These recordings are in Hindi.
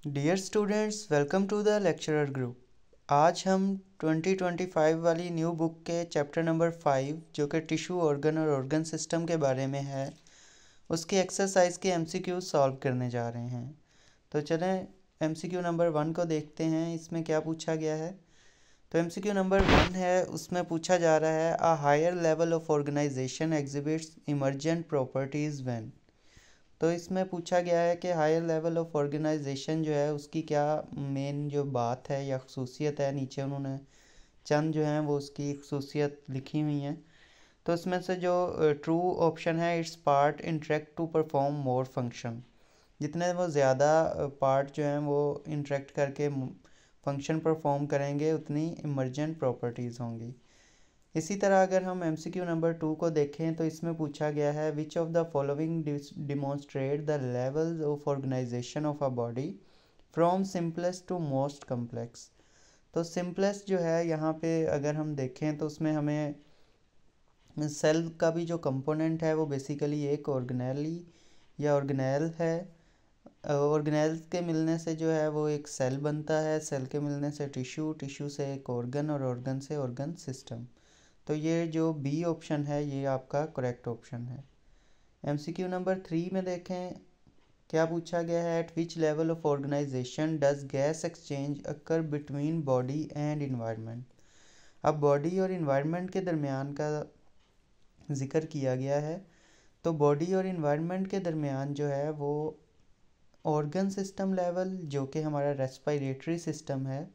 Dear students, welcome to the lecturer group. आज हम 2025 वाली न्यू बुक के चैप्टर नंबर 5 जो कि टिश्यू ऑर्गन और ऑर्गन सिस्टम के बारे में है, उसकी एक्सरसाइज के एमसीक्यू सॉल्व करने जा रहे हैं। तो चलें एमसीक्यू नंबर 1 को देखते हैं, इसमें क्या पूछा गया है। तो एमसीक्यू नंबर 1 है, उसमें पूछा जा रहा है a higher level of organisation exhibits emergent properties when. तो इसमें पूछा गया है कि हायर लेवल ऑफ ऑर्गेनाइजेशन जो है उसकी क्या मेन जो बात है या खसूसियत है। नीचे उन्होंने चंद जो हैं वो उसकी खसूसियत लिखी हुई हैं। तो इसमें से जो ट्रू ऑप्शन है, its part interact to perform more function. जितने वो ज़्यादा पार्ट जो हैं वो इंटरेक्ट करके फंक्शन परफॉर्म करेंगे उतनी इमर्जेंट प्रॉपर्टीज़ होंगी। इसी तरह अगर हम एमसीक्यू नंबर 2 को देखें तो इसमें पूछा गया है which of the following demonstrate the levels of organisation of a body from simplest to most complex. तो सिंपलेस्ट जो है यहाँ पे अगर हम देखें तो उसमें हमें सेल का भी जो कंपोनेंट है वो बेसिकली एक ऑर्गेनेली या ऑर्गेनेल है। ऑर्गेनेल्स के मिलने से जो है वो एक सेल बनता है, सेल के मिलने से टिश्यू, टिश्यू से एक ऑर्गन और ऑर्गन से ऑर्गन सिस्टम। तो ये जो बी ऑप्शन है ये आपका करेक्ट ऑप्शन है। एमसीक्यू नंबर 3 में देखें क्या पूछा गया है, at which level of organisation does gas exchange occur between body and environment. अब बॉडी और इन्वायरमेंट के दरमियान का जिक्र किया गया है। तो बॉडी और इन्वायरमेंट के दरमियान जो है वो ऑर्गन सिस्टम लेवल जो कि हमारा रेस्पिरेटरी सिस्टम है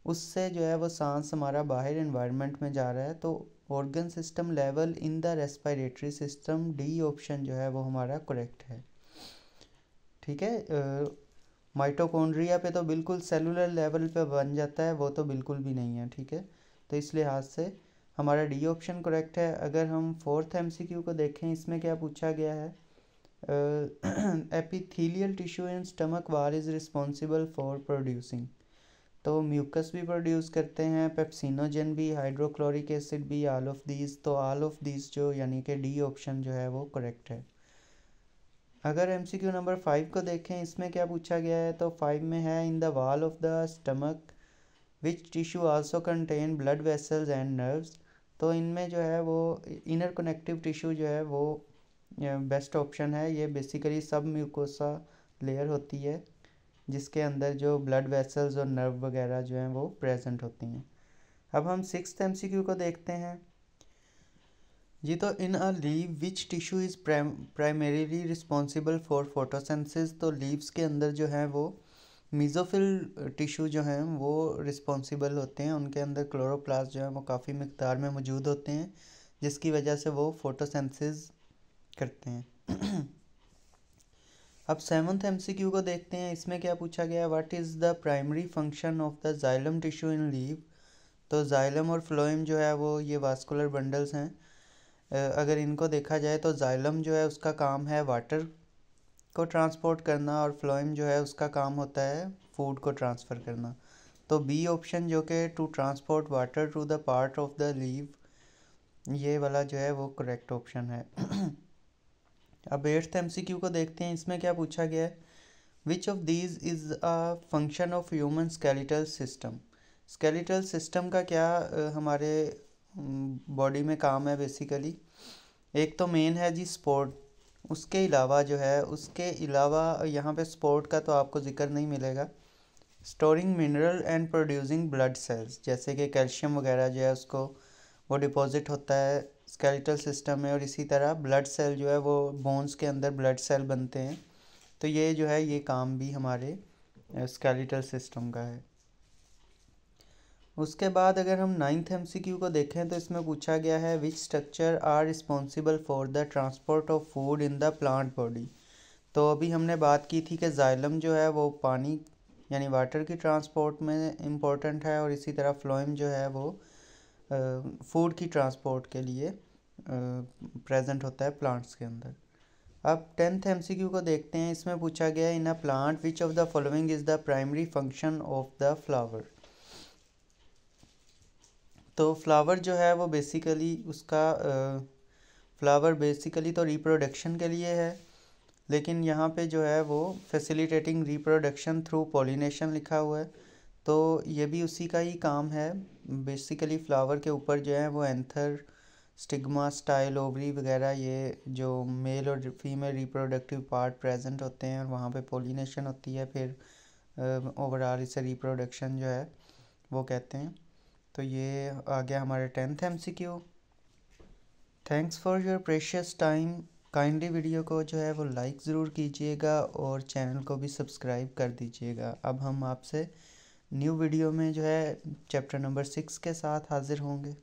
उससे जो है वो सांस हमारा बाहर इन्वायरमेंट में जा रहा है। तो organ system level in the respiratory system, D option जो है वो हमारा करेक्ट है। ठीक है। माइटोकॉन्ड्रिया पे तो बिल्कुल सेलुलर लेवल पे बन जाता है, वो तो बिल्कुल भी नहीं है। ठीक है, तो इस लिहाज से हमारा डी ऑप्शन करेक्ट है। अगर हम फोर्थ एमसीक्यू को देखें, इसमें क्या पूछा गया है, एपिथेलियल टिश्यू इन स्टमक वाल इज़ रिस्पॉन्सिबल फॉर प्रोड्यूसिंग। तो म्यूकस भी प्रोड्यूस करते हैं, पेप्सिनोजन भी, हाइड्रोक्लोरिक एसिड भी, ऑल ऑफ दीज। तो ऑल ऑफ दीज जो यानी कि डी ऑप्शन जो है वो करेक्ट है। अगर एमसीक्यू नंबर 5 को देखें, इसमें क्या पूछा गया है, तो 5 में है in the wall of the stomach which tissue also contain blood vessels and nerves. तो इनमें जो है वो इनर कनेक्टिव टिश्यू जो है वो बेस्ट ऑप्शन है। ये बेसिकली सब म्यूकोसा लेयर होती है जिसके अंदर जो ब्लड वेसल्स और नर्व वगैरह जो हैं वो प्रेजेंट होती हैं। अब हम सिक्स्थ एमसीक्यू को देखते हैं जी। तो in a leaf which tissue is primarily responsible for photosynthesis. तो लीव्स के अंदर जो है वो मीज़ोफिल टिश्यू जो हैं वो रिस्पॉन्सिबल होते हैं। उनके अंदर क्लोरोप्लास्ट जो है वो काफ़ी मिकदार में मौजूद होते हैं जिसकी वजह से वो फोटोसिंथेसिस करते हैं। अब सेवन्थ एमसीक्यू को देखते हैं, इसमें क्या पूछा गया, what is the primary function of the xylem tissue in leave. तो जाइलम और फ्लोएम जो है वो ये वास्कुलर बंडल्स हैं। अगर इनको देखा जाए तो जाइलम जो है उसका काम है वाटर को ट्रांसपोर्ट करना और फ्लोएम जो है उसका काम होता है फूड को ट्रांसफ़र करना। तो बी ऑप्शन जो कि to transport water to the part of the leave, ये वाला जो है वो करेक्ट ऑप्शन है। अब एट्थ एमसीक्यू को देखते हैं, इसमें क्या पूछा गया है, which of these is a function of human skeletal system. Skeletal system का क्या हमारे बॉडी में काम है बेसिकली। एक तो मेन है जी स्पोर्ट, उसके अलावा जो है उसके अलावा यहाँ पे स्पोर्ट का तो आपको जिक्र नहीं मिलेगा। Storing mineral and producing blood cells, जैसे कि कैल्शियम वगैरह जो है उसको वो डिपॉजिट होता है स्केलेटल सिस्टम में। और इसी तरह ब्लड सेल जो है वो बोन्स के अंदर ब्लड सेल बनते हैं। तो ये जो है ये काम भी हमारे स्केलेटल सिस्टम का है। उसके बाद अगर हम नाइन्थ एमसीक्यू को देखें तो इसमें पूछा गया है which structure are responsible for the transport of food in the plant body. तो अभी हमने बात की थी कि जाइलम जो है वो पानी यानी वाटर की ट्रांसपोर्ट में इम्पोर्टेंट है और इसी तरह फ्लोएम जो है वो फूड की ट्रांसपोर्ट के लिए प्रेजेंट होता है प्लांट्स के अंदर। अब टेंथ एमसीक्यू को देखते हैं, इसमें पूछा गया है in a plant which of the following is the primary function of the flower. तो फ्लावर जो है वो बेसिकली उसका फ्लावर बेसिकली तो रिप्रोडक्शन के लिए है, लेकिन यहाँ पे जो है वो फैसिलिटेटिंग रिप्रोडक्शन थ्रू पॉलिनेशन लिखा हुआ है, तो ये भी उसी का ही काम है। बेसिकली फ्लावर के ऊपर जो है वो एंथर, स्टिग्मा, स्टाइल, ओवरी वगैरह, ये जो मेल और फीमेल रिप्रोडक्टिव पार्ट प्रेजेंट होते हैं और वहाँ पे पॉलिनेशन होती है, फिर ओवरऑल इसे रिप्रोडक्शन जो है वो कहते हैं। तो ये आ गया हमारे 10th MCQ। Thanks for your precious time. Kindly video को जो है वो लाइक ज़रूर कीजिएगा और चैनल को भी सब्सक्राइब कर दीजिएगा। अब हम आपसे न्यू वीडियो में जो है चैप्टर नंबर 6 के साथ हाज़िर होंगे।